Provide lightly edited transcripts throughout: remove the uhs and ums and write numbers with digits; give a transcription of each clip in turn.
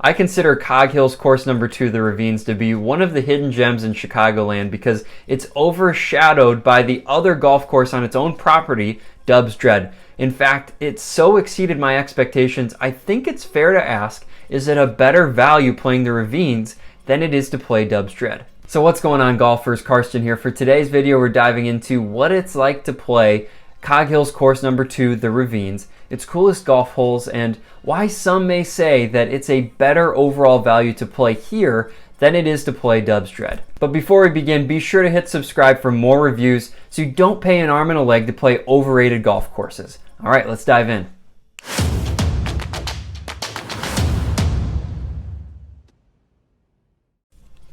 I consider Cog Hill's course number 2, the Ravines, to be one of the hidden gems in Chicagoland because it's overshadowed by the other golf course on its own property, DubsDread. In fact, it so exceeded my expectations, I think it's fair to ask, is it a better value playing the Ravines than it is to play DubsDread? So what's going on, golfers? Karsten here. For today's video, we're diving into what it's like to play Cog Hill's course number 2, the Ravines, its coolest golf holes, and why some may say that it's a better overall value to play here than it is to play DubsDread. But before we begin, be sure to hit subscribe for more reviews so you don't pay an arm and a leg to play overrated golf courses. All right, let's dive in.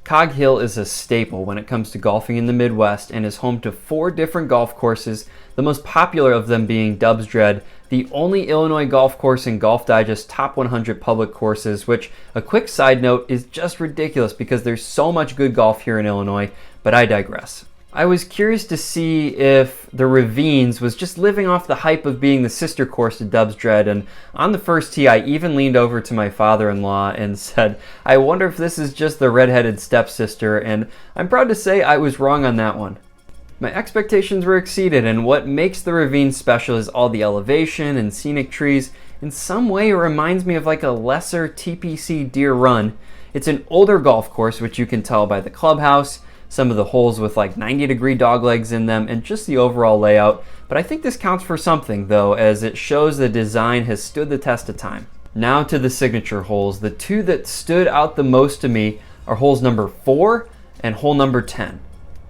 Cog Hill is a staple when it comes to golfing in the Midwest and is home to 4 different golf courses, the most popular of them being DubsDread, the only Illinois golf course in Golf Digest's top 100 public courses, which, a quick side note, is just ridiculous because there's so much good golf here in Illinois, but I digress. I was curious to see if the Ravines was just living off the hype of being the sister course to DubsDread, and on the first tee I even leaned over to my father-in-law and said, I wonder if this is just the redheaded stepsister, and I'm proud to say I was wrong on that one. My expectations were exceeded, and what makes the Ravines special is all the elevation and scenic trees. In some way it reminds me of like a lesser TPC Deer Run. It's an older golf course, which you can tell by the clubhouse, some of the holes with like 90-degree doglegs in them, and just the overall layout. But I think this counts for something though, as it shows the design has stood the test of time. Now to the signature holes. The 2 that stood out the most to me are holes number 4 and hole number 10.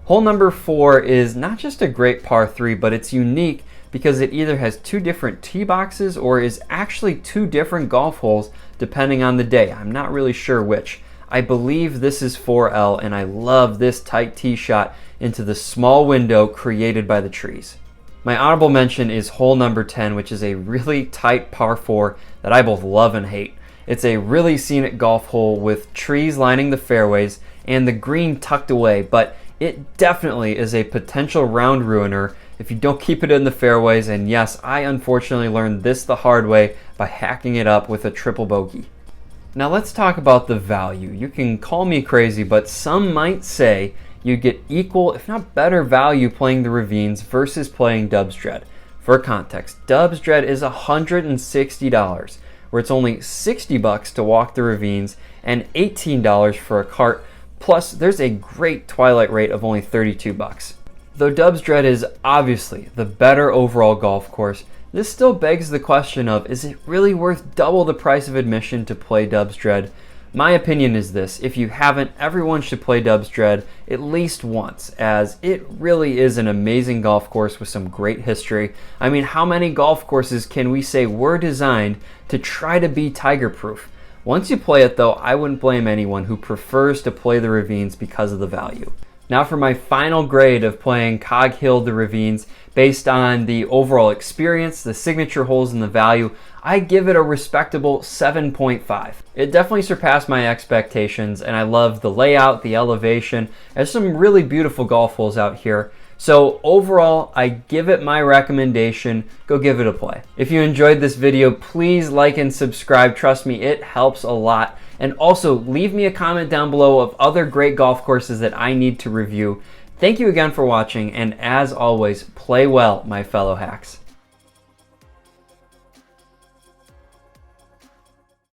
Hole number 4 is not just a great par 3, but it's unique because it either has 2 different tee boxes or is actually 2 different golf holes depending on the day. I'm not really sure which. I believe this is 4L, and I love this tight tee shot into the small window created by the trees. My honorable mention is hole number 10, which is a really tight par 4 that I both love and hate. It's a really scenic golf hole with trees lining the fairways and the green tucked away, but it definitely is a potential round ruiner if you don't keep it in the fairways, and yes, I unfortunately learned this the hard way by hacking it up with a triple bogey. Now let's talk about the value. You can call me crazy, but some might say you get equal, if not better value playing the Ravines versus playing DubsDread. For context, DubsDread is $160, where it's only $60 to walk the Ravines and $18 for a cart. Plus, there's a great twilight rate of only $32. Though DubsDread is obviously the better overall golf course, this still begs the question of, is it really worth double the price of admission to play DubsDread? My opinion is this: if you haven't, everyone should play DubsDread at least once, as it really is an amazing golf course with some great history. I mean, how many golf courses can we say were designed to try to be tiger-proof? Once you play it though, I wouldn't blame anyone who prefers to play the Ravines because of the value. Now for my final grade of playing Cog Hill the Ravines, based on the overall experience, the signature holes, and the value, I give it a respectable 7.5. It definitely surpassed my expectations, and I love the layout, the elevation. There's some really beautiful golf holes out here. So overall, I give it my recommendation. Go give it a play. If you enjoyed this video, please like and subscribe. Trust me, it helps a lot. And also, leave me a comment down below of other great golf courses that I need to review. Thank you again for watching, and as always, play well, my fellow hacks.